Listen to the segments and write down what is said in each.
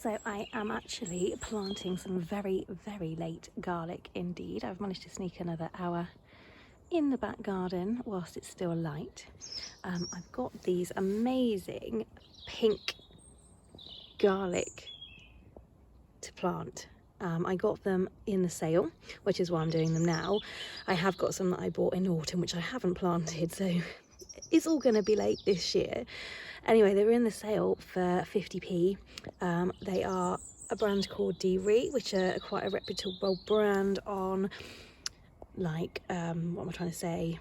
So I am actually planting some very, very late garlic indeed. I've managed to sneak another hour in the back garden whilst it's still light. I've got these amazing pink garlic to plant. I got them in the sale, which is why I'm doing them now. I have got some that I bought in autumn which I haven't planted, so it's all going to be late this year. Anyway, they were in the sale for 50p. They are a brand called D-Re, which are quite a reputable brand on, like, what am I trying to say?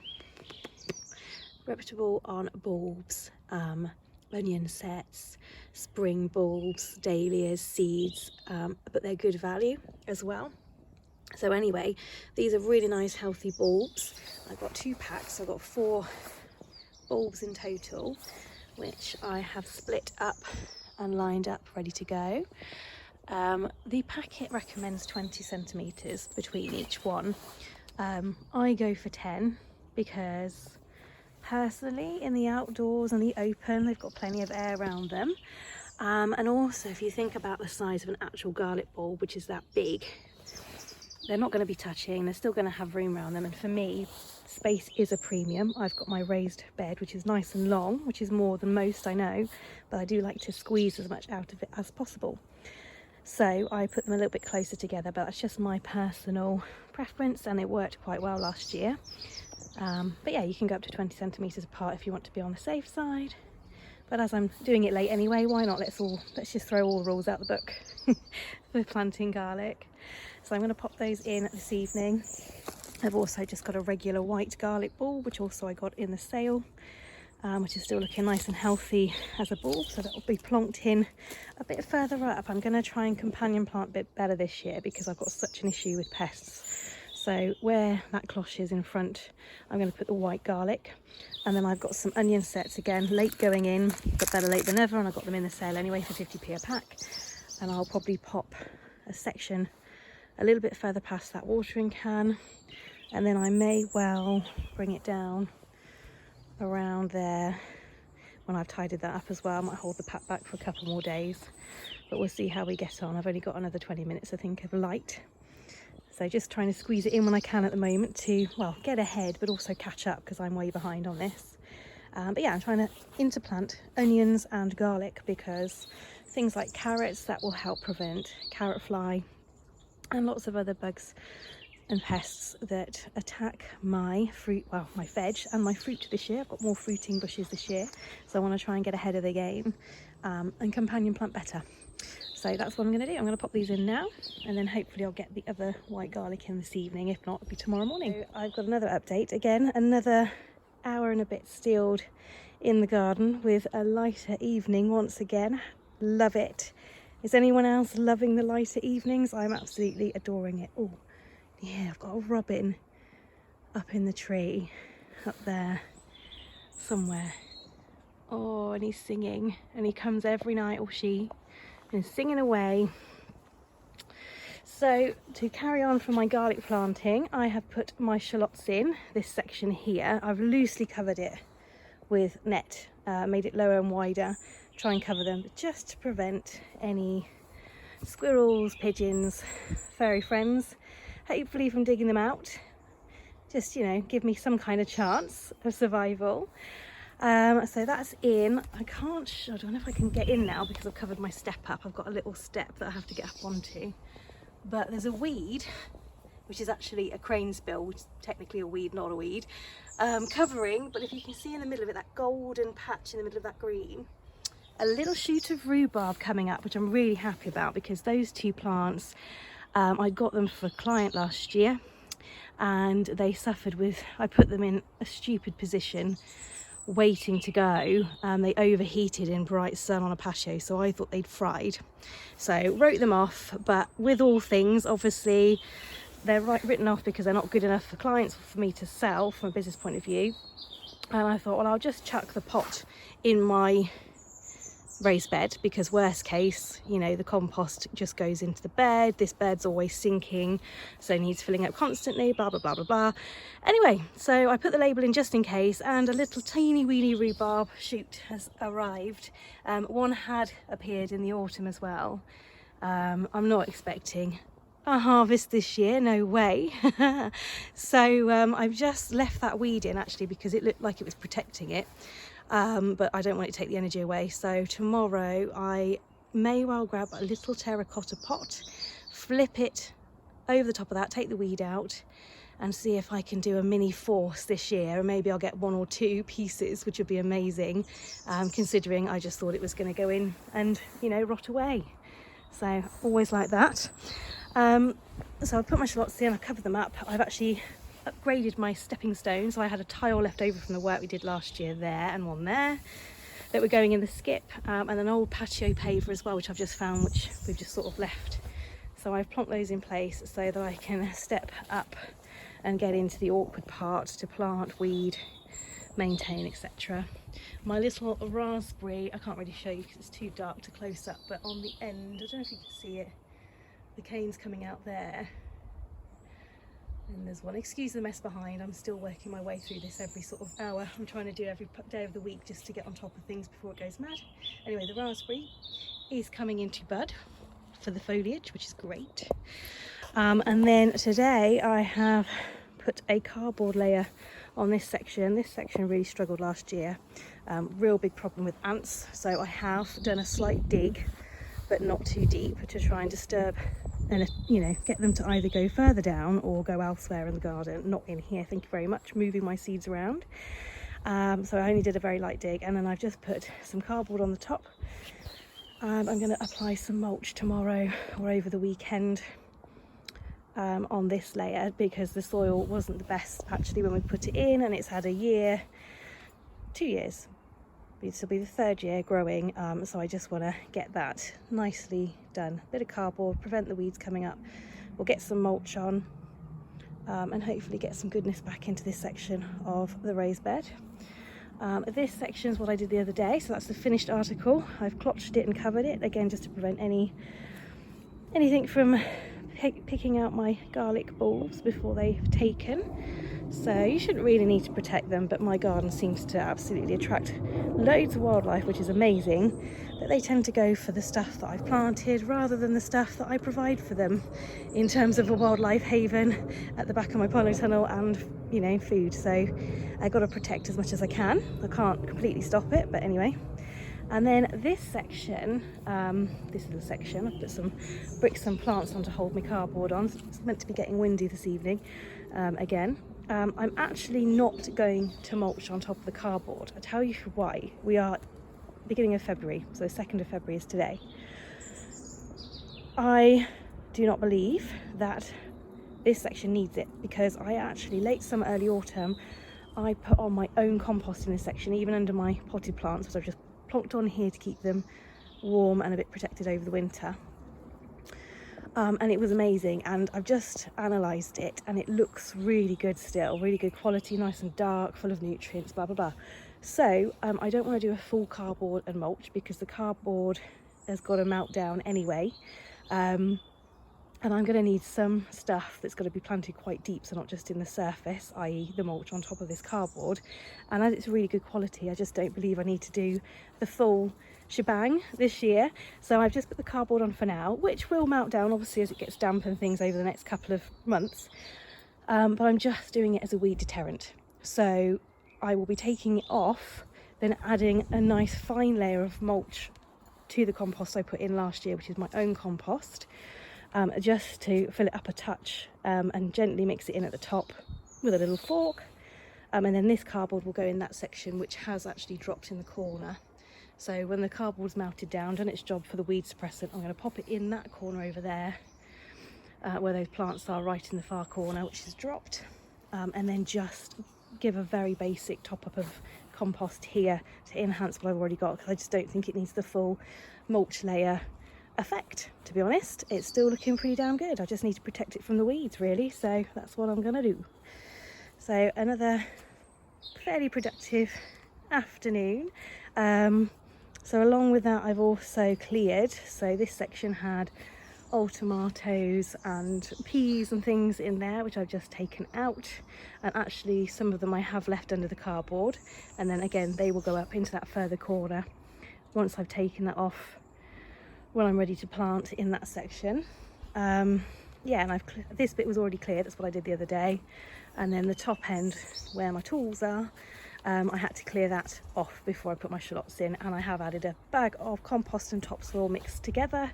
Reputable on bulbs, onion sets, spring bulbs, dahlias, seeds, but they're good value as well. So anyway, these are really nice healthy bulbs. I've got 2 packs, I've got 4 bulbs in total, which I have split up and lined up ready to go. The packet recommends 20 centimetres between each one. I go for 10 because personally in the outdoors and the open they've got plenty of air around them, and also if you think about the size of an actual garlic bulb, which is that big, they're not going to be touching, they're still going to have room around them, and for me space is a premium. I've got my raised bed which is nice and long, which is more than most I know, but I do like to squeeze as much out of it as possible. So I put them a little bit closer together, but that's just my personal preference and it worked quite well last year. But yeah, you can go up to 20 centimetres apart if you want to be on the safe side. But as I'm doing it late anyway, why not? Let's just throw all the rules out the book for planting garlic. So I'm going to pop those in this evening. I've also just got a regular white garlic bulb, which also I got in the sale, which is still looking nice and healthy as a bulb. So that will be plonked in a bit further up. I'm going to try and companion plant a bit better this year because I've got such an issue with pests. So where that cloche is in front, I'm going to put the white garlic. And then I've got some onion sets, again, late going in, but better late than never. And I got them in the sale anyway for 50p a pack. And I'll probably pop a section a little bit further past that watering can. And then I may well bring it down around there when I've tidied that up as well. I might hold the pack back for a couple more days, but we'll see how we get on. I've only got another 20 minutes, I think, of light. So just trying to squeeze it in when I can at the moment to, well, get ahead, but also catch up because I'm way behind on this. But yeah, I'm trying to interplant onions and garlic because things like carrots, that will help prevent carrot fly and lots of other bugs and pests that attack my fruit, well, my veg and my fruit this year. I've got more fruiting bushes this year, so I want to try and get ahead of the game and companion plant better. So that's what I'm going to do. I'm going to pop these in now, and then hopefully I'll get the other white garlic in this evening. If not, it'll be tomorrow morning. So I've got another update. Again, another hour and a bit stilled in the garden with a lighter evening once again. Love it. Is anyone else loving the lighter evenings? I'm absolutely adoring it. Oh, yeah, I've got a robin up in the tree up there somewhere. Oh, and he's singing, and he comes every night, or she, and singing away. So to carry on from my garlic planting, I have put my shallots in this section here. I've loosely covered it with net, made it lower and wider, try and cover them just to prevent any squirrels, pigeons, furry friends, hopefully from digging them out. Just, you know, give me some kind of chance of survival. So that's in. I don't know if I can get in now because I've covered my step up. I've got a little step that I have to get up onto, but there's a weed, which is actually a crane's bill, which is technically a weed, not a weed, covering. But if you can see in the middle of it, that golden patch in the middle of that green, a little shoot of rhubarb coming up, which I'm really happy about because those 2 plants, I got them for a client last year and they suffered with, I put them in a stupid position waiting to go, and they overheated in bright sun on a patio, so I thought they'd fried, so wrote them off. But with all things, obviously they're written off because they're not good enough for clients, for me to sell from a business point of view. And I thought, well, I'll just chuck the pot in my raised bed because worst case, you know, the compost just goes into the bed. This bed's always sinking, so needs filling up constantly, blah blah blah blah blah. Anyway, so I put the label in just in case, and a little teeny weeny rhubarb shoot has arrived. One had appeared in the autumn as well, I'm not expecting a harvest this year, no way. So I've just left that weed in actually because it looked like it was protecting it, but I don't want it to take the energy away. So tomorrow I may well grab a little terracotta pot, flip it over the top of that, take the weed out, and see if I can do a mini force this year, and maybe I'll get 1 or 2 pieces, which would be amazing, considering I just thought it was going to go in and, you know, rot away. So always like that. So I've put my shallots in, I've covered them up. I've actually upgraded my stepping stone, so I had a tile left over from the work we did last year there, and one there that were going in the skip, and an old patio paver as well, which I've just found, which we've just sort of left. So I've plonked those in place so that I can step up and get into the awkward part to plant, weed, maintain, etc. My little raspberry, I can't really show you because it's too dark to close up, but on the end, I don't know if you can see it, the cane's coming out there, and there's one. Excuse the mess behind, I'm still working my way through this every sort of hour. I'm trying to do every day of the week just to get on top of things before it goes mad. Anyway, the raspberry is coming into bud for the foliage, which is great. And then today I have put a cardboard layer on this section. This section really struggled last year, real big problem with ants, so I have done a slight dig, but not too deep, to try and disturb and, you know, get them to either go further down or go elsewhere in the garden, not in here, thank you very much, moving my seeds around. So I only did a very light dig, and then I've just put some cardboard on the top. I'm going to apply some mulch tomorrow or over the weekend on this layer, because the soil wasn't the best actually when we put it in, and it's had a year, 2 years, this will be the 3rd year growing, so I just want to get that nicely done. Bit of cardboard, prevent the weeds coming up. We'll get some mulch on, and hopefully get some goodness back into this section of the raised bed. This section is what I did the other day, so that's the finished article. I've clotched it and covered it again just to prevent anything from picking out my garlic bulbs before they've taken. So you shouldn't really need to protect them, but my garden seems to absolutely attract loads of wildlife, which is amazing, that they tend to go for the stuff that I've planted rather than the stuff that I provide for them in terms of a wildlife haven at the back of my polytunnel and, you know, food. So I've got to protect as much as I can. I can't completely stop it, but anyway. And then this section, this little section, I've put some bricks and plants on to hold my cardboard on. It's meant to be getting windy this evening again. I'm actually not going to mulch on top of the cardboard. I'll tell you why. We are beginning of February, so 2nd of February is today. I do not believe that this section needs it, because I actually, late summer, early autumn, I put on my own compost in this section, even under my potted plants, which I've just plonked on here to keep them warm and a bit protected over the winter. And it was amazing, and I've just analysed it, and it looks really good still, really good quality, nice and dark, full of nutrients, blah blah blah. So I don't want to do a full cardboard and mulch, because the cardboard has got to melt down anyway, and I'm going to need some stuff that's going to be planted quite deep, so not just in the surface, i.e. the mulch on top of this cardboard. And as it's really good quality, I just don't believe I need to do the full shebang this year, so I've just put the cardboard on for now, which will melt down obviously as it gets damp and things over the next couple of months, but I'm just doing it as a weed deterrent. So I will be taking it off, then adding a nice fine layer of mulch to the compost I put in last year, which is my own compost, just to fill it up a touch, and gently mix it in at the top with a little fork, and then this cardboard will go in that section which has actually dropped in the corner. So when the cardboard's melted down, done its job for the weed suppressant, I'm going to pop it in that corner over there, where those plants are, right in the far corner, which is dropped, and then just give a very basic top up of compost here to enhance what I've already got, because I just don't think it needs the full mulch layer effect, to be honest. It's still looking pretty damn good. I just need to protect it from the weeds, really, so that's what I'm going to do. So another fairly productive afternoon. So along with that, I've also cleared, so this section had old tomatoes and peas and things in there, which I've just taken out, and actually some of them I have left under the cardboard, and then again they will go up into that further corner once I've taken that off when I'm ready to plant in that section. Yeah, and this bit was already cleared. That's what I did the other day. And then the top end where my tools are, I had to clear that off before I put my shallots in, and I have added a bag of compost and topsoil mixed together,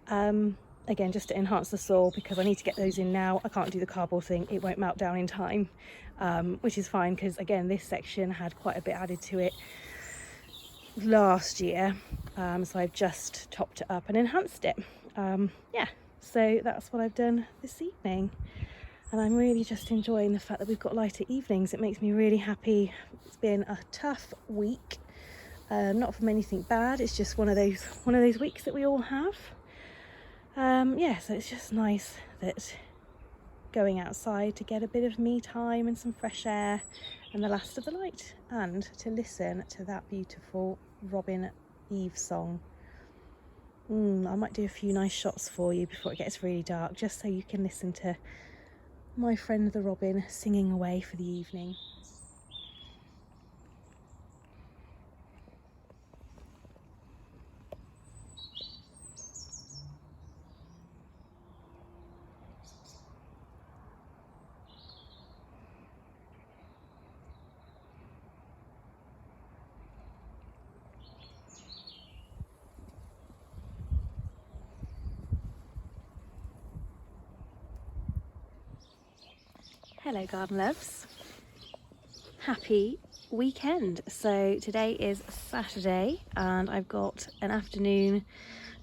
again just to enhance the soil, because I need to get those in now. I can't do the cardboard thing, it won't melt down in time, which is fine, because again this section had quite a bit added to it last year, so I've just topped it up and enhanced it. Yeah, so that's what I've done this evening, and I'm really just enjoying the fact that we've got lighter evenings. It makes me really happy. It's been a tough week, not from anything bad, it's just one of those weeks that we all have. Yeah, so it's just nice that going outside to get a bit of me time and some fresh air and the last of the light, and to listen to that beautiful Robin Eve song. I might do a few nice shots for you before it gets really dark, just so you can listen to my friend the robin singing away for the evening. Hello garden loves, happy weekend. So today is Saturday and I've got an afternoon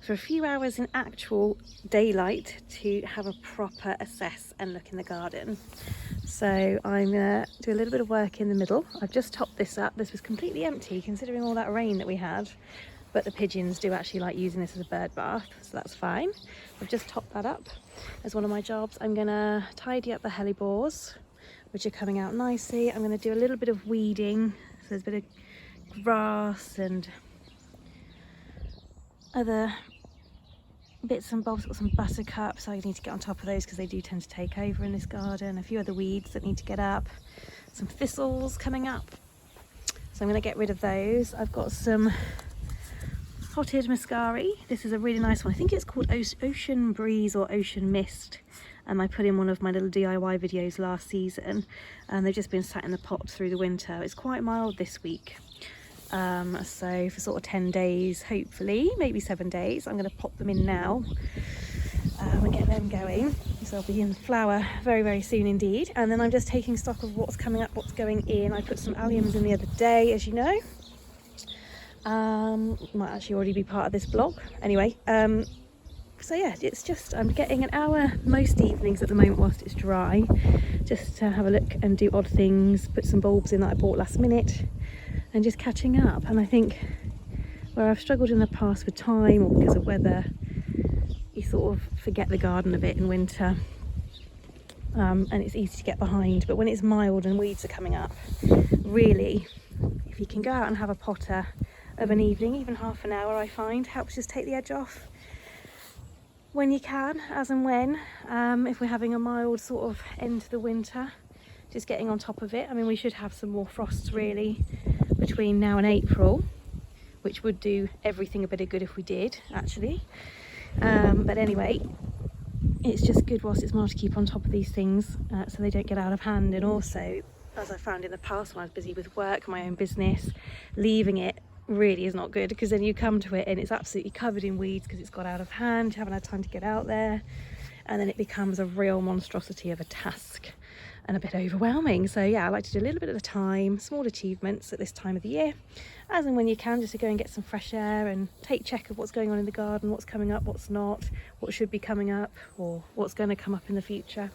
for a few hours in actual daylight to have a proper assess and look in the garden. So I'm gonna do a little bit of work in the middle. I've just topped this up. This was completely empty considering all that rain that we had, but the pigeons do actually like using this as a bird bath, so that's fine. I've just topped that up as one of my jobs. I'm gonna tidy up the hellebores, which are coming out nicely. I'm gonna do a little bit of weeding, so there's a bit of grass and other bits and bobs. Got some buttercups, so I need to get on top of those because they do tend to take over in this garden. A few other weeds that need to get up, some thistles coming up, so I'm gonna get rid of those. I've got some potted muscari. This is a really nice one. I think it's called Ocean Breeze or Ocean Mist. I put in one of my little DIY videos last season, and they've just been sat in the pot through the winter. It's quite mild this week. So for sort of 10 days, hopefully, maybe 7 days, I'm going to pop them in now and get them going. So I'll be in flower very, very soon indeed. And then I'm just taking stock of what's coming up, what's going in. I put some alliums in the other day, as you know. Might actually already be part of this blog anyway. So yeah, it's just, I'm getting an hour most evenings at the moment whilst it's dry, just to have a look and do odd things, put some bulbs in that I bought last minute, and just catching up. And I think where I've struggled in the past with time or because of weather, you sort of forget the garden a bit in winter, and it's easy to get behind. But when it's mild and weeds are coming up, really, if you can go out and have a potter of an evening, even half an hour, I find helps just take the edge off when you can, as and when. If we're having a mild sort of end to the winter, just getting on top of it. I mean, we should have some more frosts really between now and April, which would do everything a bit of good if we did actually. But anyway, it's just good whilst it's mild to keep on top of these things, so they don't get out of hand. And also, as I found in the past when I was busy with work, my own business, leaving it really is not good, because then you come to it and it's absolutely covered in weeds because it's got out of hand, you haven't had time to get out there, and then it becomes a real monstrosity of a task and a bit overwhelming. So yeah, I like to do a little bit at a time, small achievements at this time of the year, as and when you can, just to go and get some fresh air and take check of what's going on in the garden, what's coming up, what's not, what should be coming up, or what's going to come up in the future,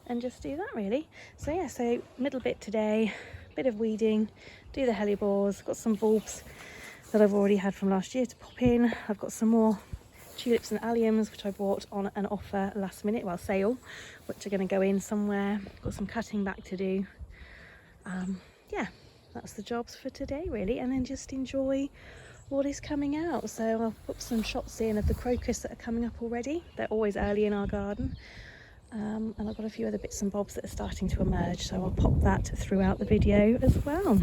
and just do that really. So yeah, so middle bit today, bit of weeding, do the hellebores, got some bulbs that I've already had from last year to pop in. I've got some more tulips and alliums which I bought on an offer last minute, well, sale, which are going to go in somewhere. Got some cutting back to do. Yeah, that's the jobs for today really, and then just enjoy what is coming out. So I'll put some shots in of the crocus that are coming up already. They're always early in our garden. And I've got a few other bits and bobs that are starting to emerge, so I'll pop that throughout the video as well.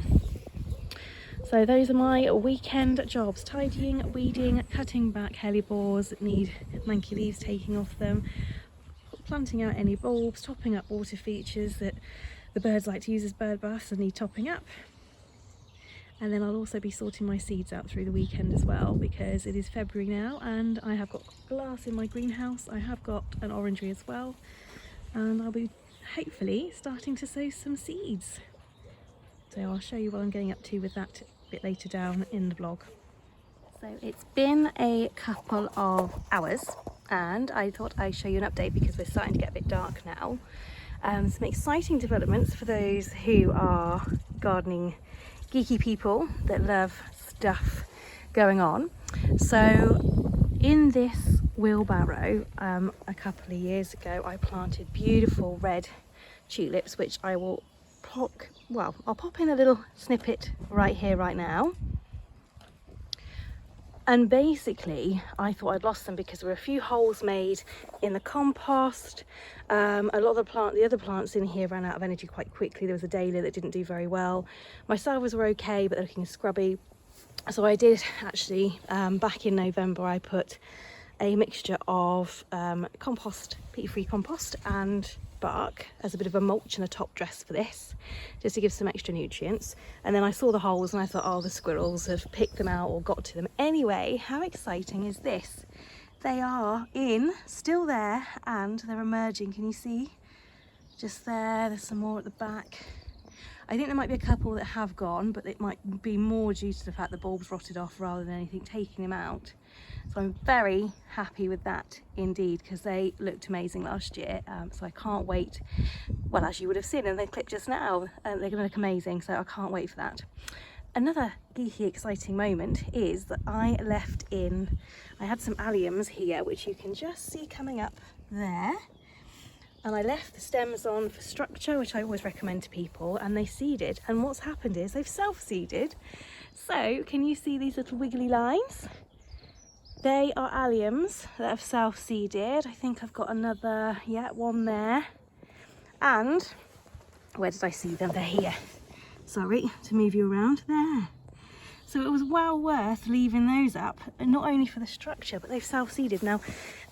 So So those are my weekend jobs: tidying, weeding, cutting back hellebores that need manky leaves taking off them, planting out any bulbs, topping up water features that the birds like to use as bird baths and need topping up. And then I'll also be sorting my seeds out through the weekend as well, because it is February now and I have got glass in my greenhouse. I have got an orangery as well, and I'll be hopefully starting to sow some seeds. So I'll show you what I'm getting up to with that a bit later down in the vlog. So it's been a couple of hours and I thought I'd show you an update because we're starting to get a bit dark now. Some exciting developments for those who are gardening geeky people that love stuff going on. So in this wheelbarrow a couple of years ago I planted beautiful red tulips, which I will I'll pop in a little snippet right here right now. And basically I thought I'd lost them because there were a few holes made in the compost. A lot of the other plants in here ran out of energy quite quickly. There was a dahlia that didn't do very well. My salvias were okay, but they're looking scrubby. So I did actually, back in November, I put a mixture of compost, peat-free compost and bark as a bit of a mulch and a top dress for this, just to give some extra nutrients. And then I saw the holes and I thought, oh, the squirrels have picked them out or got to them. Anyway, how exciting is this? They are still there, and they're emerging. Can you see? Just there's some more at the back. I think there might be a couple that have gone, but it might be more due to the fact the bulbs rotted off rather than anything taking them out. So I'm very happy with that indeed, because they looked amazing last year. So I can't wait. Well, as you would have seen in the clip just now, they're going to look amazing. So I can't wait for that. Another geeky exciting moment is that I had some alliums here, which you can just see coming up there. And I left the stems on for structure, which I always recommend to people, and they seeded. And what's happened is they've self-seeded. So can you see these little wiggly lines? They are alliums that have self-seeded. I think I've got another, one there. And where did I see them? They're here. Sorry to move you around. There. So it was well worth leaving those up, not only for the structure, but they've self-seeded. Now,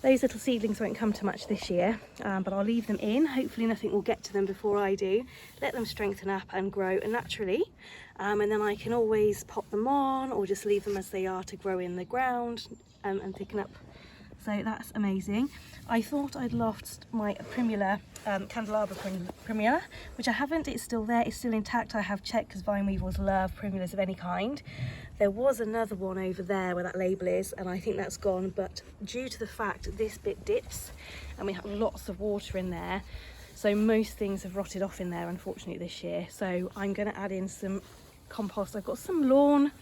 those little seedlings won't come to much this year, but I'll leave them in. Hopefully nothing will get to them before I do. Let them strengthen up and grow naturally. And then I can always pop them on or just leave them as they are to grow in the ground and thicken up. So that's amazing. I thought I'd lost my primula, candelabra primula, which I haven't. It's still there, it's still intact. I have checked because vine weevils love primulas of any kind. There was another one over there where that label is, and I think that's gone, but due to the fact this bit dips and we have lots of water in there, so most things have rotted off in there unfortunately this year. So I'm going to add in some compost. I've got some lawn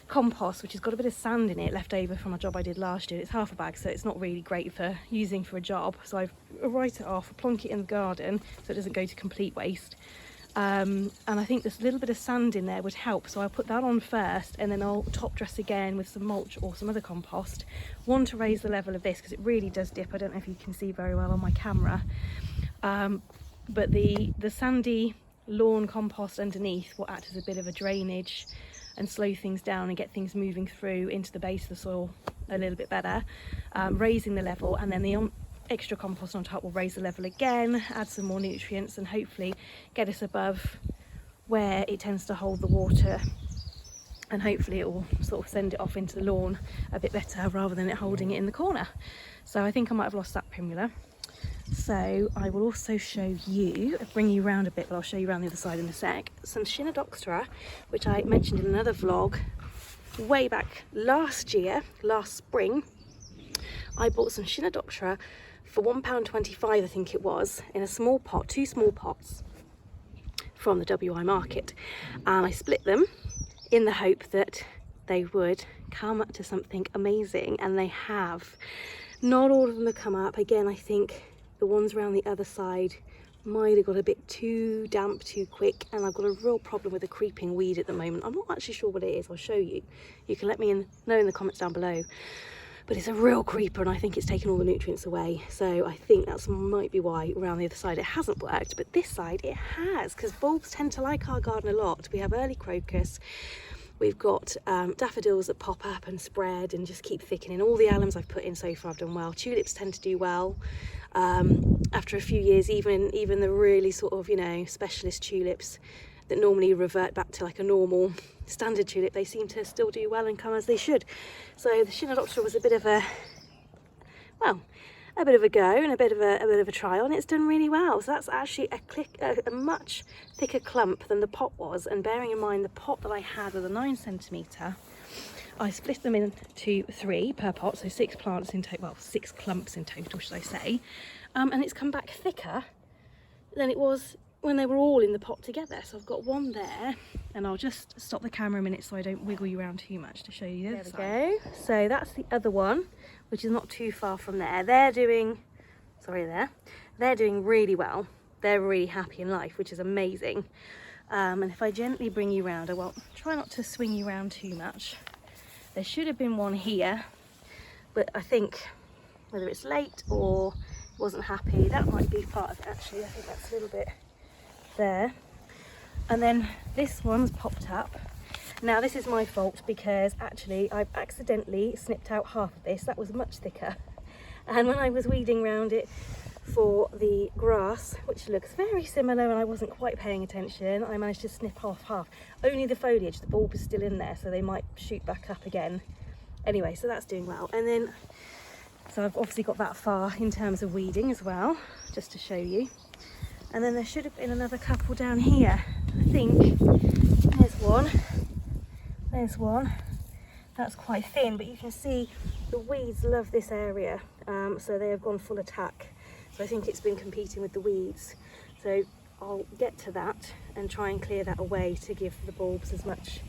compost which has got a bit of sand in it left over from a job I did last year. It's half a bag, so it's not really great for using for a job, so I've write it off, plonk it in the garden so it doesn't go to complete waste. And I think this little bit of sand in there would help, so I'll put that on first and then I'll top dress again with some mulch or some other compost, one to raise the level of this because it really does dip. I don't know if you can see very well on my camera, but the sandy lawn compost underneath will act as a bit of a drainage and slow things down and get things moving through into the base of the soil a little bit better, raising the level. And then the extra compost on top will raise the level again, add some more nutrients, and hopefully get us above where it tends to hold the water, and hopefully it will sort of send it off into the lawn a bit better rather than it holding it in the corner. So I think I might have lost that primula. So I will also show you, bring you around a bit, but I'll show you around the other side in a sec, some Chinodoxtera, which I mentioned in another vlog way back last spring. I bought some Chinodoxtera for £1.25, I think it was, in a small pot, 2 small pots from the WI market. And I split them in the hope that they would come to something amazing, and they have. Not all of them have come up. Again, I think the ones around the other side might have got a bit too damp too quick, and I've got a real problem with a creeping weed at the moment. I'm not actually sure what it is. I'll show you. You can let me know in the comments down below. But it's a real creeper, and I think it's taken all the nutrients away. So I think that might be why around the other side it hasn't worked, but this side it has, because bulbs tend to like our garden a lot. We have early crocus, We've got daffodils that pop up and spread and just keep thickening. All the alums I've put in so far have done well. Tulips tend to do well. After a few years, even the really sort of, you know, specialist tulips that normally revert back to like a normal standard tulip, they seem to still do well and come as they should. So the Shinodoptera was a bit of a, well, a bit of a go and a bit of a trial, and it's done really well. So that's actually a much thicker clump than the pot was. And bearing in mind the pot that I had was a 9 centimetre, I split them into 3 per pot, so 6 plants in total, well, 6 clumps in total, should I say. And it's come back thicker than it was when they were all in the pot together. So I've got one there, and I'll just stop the camera a minute so I don't wiggle you around too much to show you the other side. There we go. So that's the other one, which is not too far from there. They're doing really well. They're really happy in life, which is amazing. And if I gently bring you round, I won't try not to swing you around too much. There should have been one here, but I think whether it's late or wasn't happy, that might be part of it actually. I think that's a little bit there. And then this one's popped up. Now this is my fault because actually I've accidentally snipped out half of this. That was much thicker. And when I was weeding around it for the grass, which looks very similar, and I wasn't quite paying attention, I managed to snip off half. Only the foliage, the bulb is still in there, so they might shoot back up again. Anyway, so that's doing well. And then, so I've obviously got that far in terms of weeding as well, just to show you. And then there should have been another couple down here. I think there's one. That's quite thin, but you can see the weeds love this area, so they have gone full attack. So I think it's been competing with the weeds. So I'll get to that and try and clear that away to give the bulbs as much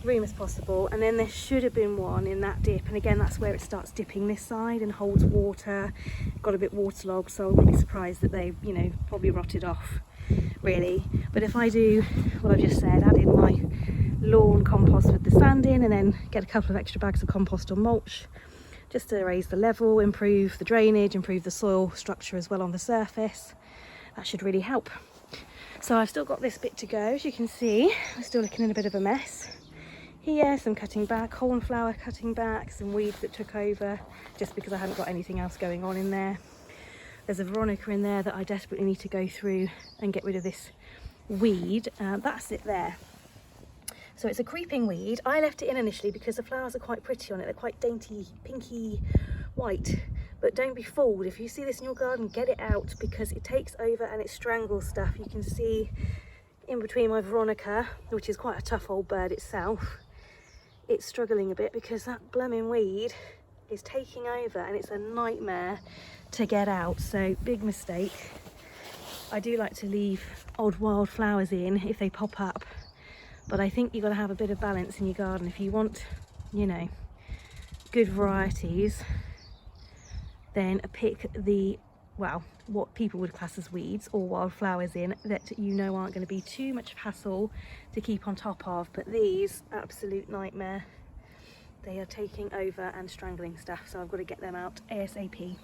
room as possible. And then there should have been one in that dip, and again that's where it starts dipping this side and holds water. Got a bit waterlogged, so I wouldn't be surprised that they, you know, probably rotted off really. But if I do what I've just said, add in my lawn compost with the sand in, and then get a couple of extra bags of compost or mulch just to raise the level, improve the drainage, improve the soil structure as well on the surface, that should really help. So I've still got this bit to go. As you can see, I'm still looking in a bit of a mess. Here, some cutting back, cornflower cutting back, some weeds that took over just because I hadn't got anything else going on in there. There's a Veronica in there that I desperately need to go through and get rid of this weed. That's it there. So it's a creeping weed. I left it in initially because the flowers are quite pretty on it. They're quite dainty, pinky white. But don't be fooled. If you see this in your garden, get it out because it takes over and it strangles stuff. You can see in between my Veronica, which is quite a tough old bird itself, it's struggling a bit because that blooming weed is taking over and it's a nightmare to get out. So big mistake. I do like to leave odd wild flowers in if they pop up, but I think you've got to have a bit of balance in your garden if you want, you know, good varieties. Then pick the, well, what people would class as weeds or wildflowers in that you know aren't going to be too much hassle to keep on top of. But these, absolute nightmare. They are taking over and strangling stuff, so I've got to get them out ASAP.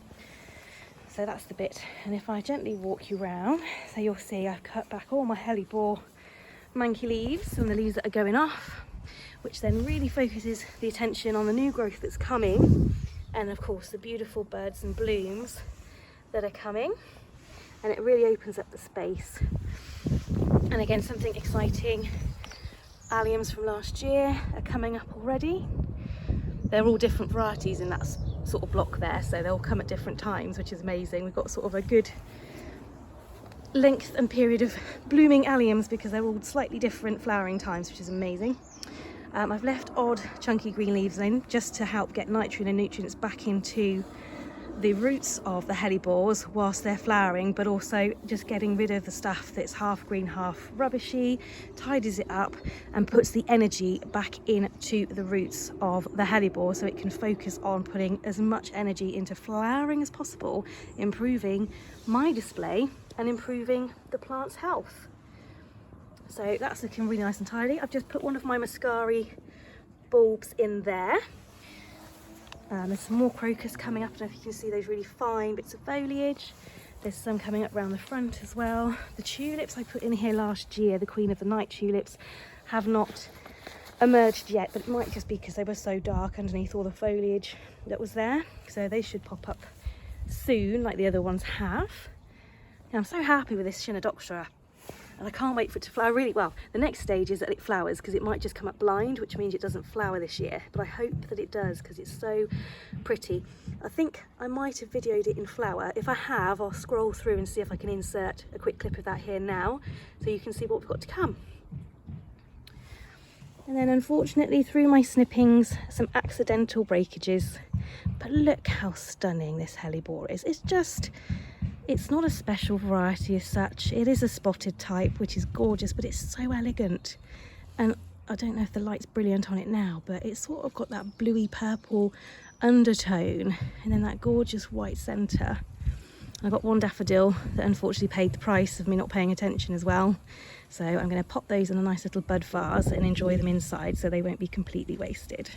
So that's the bit. And if I gently walk you around, so you'll see I've cut back all my hellebore manky leaves and the leaves that are going off, which then really focuses the attention on the new growth that's coming, and of course the beautiful buds and blooms that are coming, and it really opens up the space. And again, something exciting, alliums from last year are coming up already. They're all different varieties in that sort of block there, so they'll come at different times, which is amazing. We've got sort of a good length and period of blooming alliums because they're all slightly different flowering times, which is amazing. I've left odd chunky green leaves in just to help get nitrogen and nutrients back into the roots of the hellebores whilst they're flowering, but also just getting rid of the stuff that's half green, half rubbishy, tidies it up and puts the energy back into the roots of the hellebore so it can focus on putting as much energy into flowering as possible, improving my display and improving the plant's health. So that's looking really nice and tidy. I've just put one of my Muscari bulbs in there. There's some more crocus coming up. I don't know if you can see those really fine bits of foliage. There's some coming up around the front as well. The tulips I put in here last year, the Queen of the Night tulips, have not emerged yet, but it might just be because they were so dark underneath all the foliage that was there. So they should pop up soon, like the other ones have. And I'm so happy with this Shinodoctera, and I can't wait for it to flower really well. The next stage is that it flowers, because it might just come up blind, which means it doesn't flower this year, but I hope that it does because it's so pretty. I think I might have videoed it in flower. If I have, I'll scroll through and see if I can insert a quick clip of that here now, so you can see what we've got to come. And then unfortunately, through my snippings, some accidental breakages, but look how stunning this hellebore is. It's not a special variety as such. It is a spotted type, which is gorgeous, but it's so elegant. And I don't know if the light's brilliant on it now, but it's sort of got that bluey purple undertone and then that gorgeous white centre. I got one daffodil that unfortunately paid the price of me not paying attention as well. So I'm going to pop those in a nice little bud vase and enjoy them inside, so they won't be completely wasted.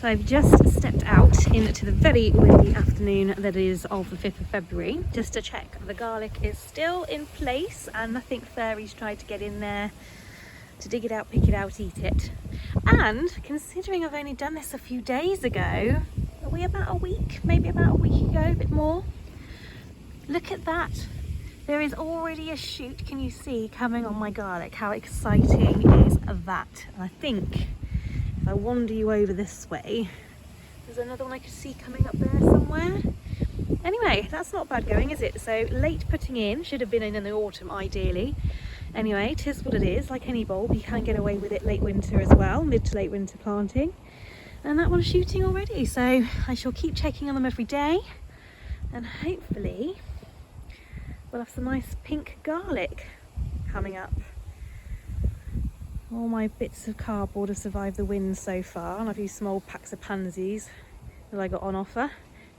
So I've just stepped out into the very windy afternoon that is of the 5th of February just to check the garlic is still in place and nothing fairies tried to get in there to dig it out, pick it out, eat it. And considering I've only done this a few days ago, are we about a week, maybe about a week ago, a bit more? Look at that. There is already a shoot, can you see, coming on my garlic? How exciting is that? And I think if I wander you over this way, there's another one I could see coming up there somewhere. Anyway, that's not bad going, is it? So late putting in, should have been in the autumn ideally. Anyway, 'tis what it is. Like any bulb, you can get away with it late winter as well, mid to late winter planting. And that one's shooting already, so I shall keep checking on them every day, and hopefully we'll have some nice pink garlic coming up. All my bits of cardboard have survived the wind so far, and I've used some old packs of pansies that I got on offer.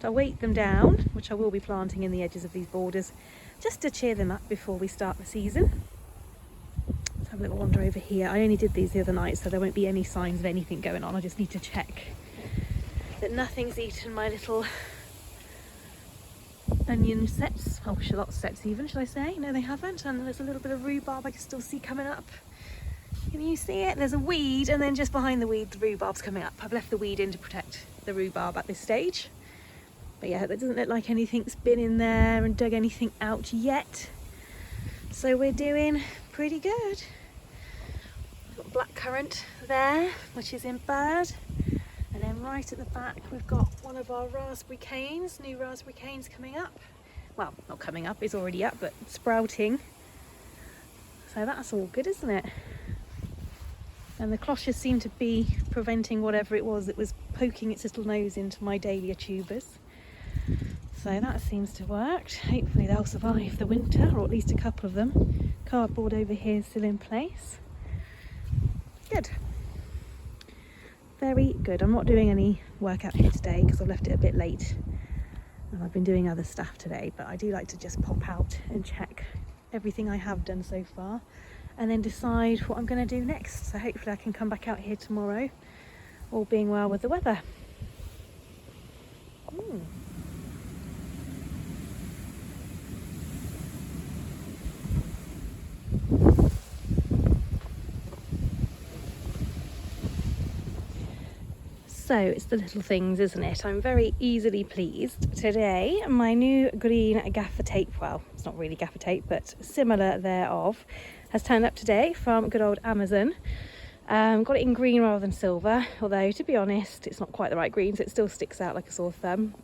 So I'll weight them down, which I will be planting in the edges of these borders, just to cheer them up before we start the season. Let's have a little wander over here. I only did these the other night, so there won't be any signs of anything going on. I just need to check that nothing's eaten my little onion sets, oh, shallot sets even, should I say? No, they haven't. And there's a little bit of rhubarb I can still see coming up. Can you see it? There's a weed, and then just behind the weed, the rhubarb's coming up. I've left the weed in to protect the rhubarb at this stage. But yeah, that doesn't look like anything's been in there and dug anything out yet. So we're doing pretty good. We've got blackcurrant there, which is in bud. And then right at the back, we've got one of our raspberry canes, new raspberry canes coming up. Well, not coming up, it's already up, but sprouting. So that's all good, isn't it? And the cloches seem to be preventing whatever it was that was poking its little nose into my dahlia tubers. So that seems to have worked. Hopefully they'll survive the winter, or at least a couple of them. Cardboard over here is still in place. Good. Very good. I'm not doing any work out here today because I've left it a bit late and I've been doing other stuff today, but I do like to just pop out and check everything I have done so far and then decide what I'm going to do next. So hopefully I can come back out here tomorrow, all being well with the weather. So it's the little things, isn't it? I'm very easily pleased. Today, my new green gaffer tape, well, it's not really gaffer tape, but similar thereof, has turned up today from good old Amazon. Got it in green rather than silver, although to be honest, it's not quite the right green, so it still sticks out like a sore thumb.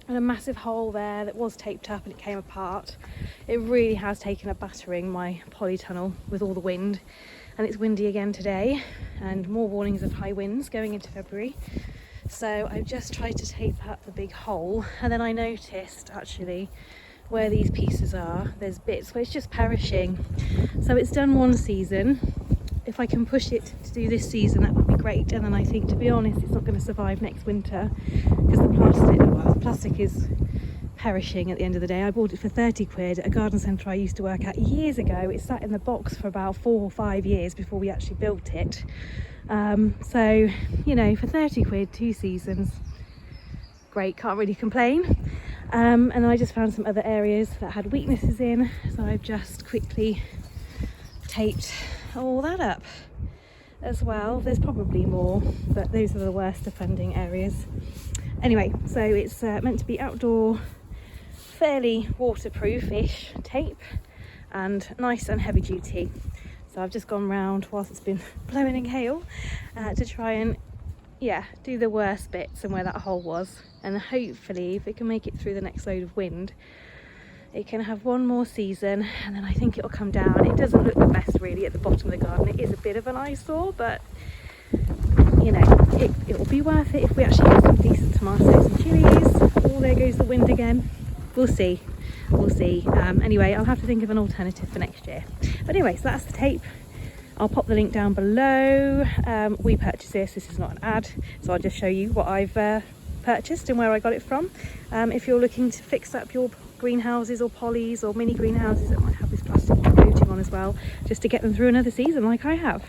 and a massive hole there that was taped up and it came apart. It really has taken a battering, my polytunnel, with all the wind, and it's windy again today and more warnings of high winds going into February. So I've just tried to tape up the big hole, and then I noticed actually where these pieces are, there's bits where it's just perishing. So it's done one season. If I can push it to do this season, that would be great. And then I think, to be honest, it's not going to survive next winter because the plastic is perishing at the end of the day. I bought it for 30 quid at a garden centre I used to work at years ago. It sat in the box for about 4 or 5 years before we actually built it. So, you know, for 30 quid, 2 seasons, great, can't really complain. And I just found some other areas that had weaknesses in, so I've just quickly taped all that up as well. There's probably more, but those are the worst offending areas. Anyway, so it's meant to be outdoor, fairly waterproof-ish tape and nice and heavy duty. So I've just gone round whilst it's been blowing in hail to try and do the worst bits and where that hole was, and hopefully if it can make it through the next load of wind, it can have one more season and then I think it'll come down. It doesn't look the best really at the bottom of the garden. It is a bit of an eyesore, but you know, it'll be worth it if we actually get some decent tomatoes and chilies. Oh, there goes the wind again. We'll see. Anyway, I'll have to think of an alternative for next year. But anyway, so that's the tape. I'll pop the link down below. We purchased this is not an ad, so I'll just show you what I've purchased and where I got it from. If you're looking to fix up your greenhouses or polys or mini greenhouses that might have this plastic coating on as well, just to get them through another season like I have.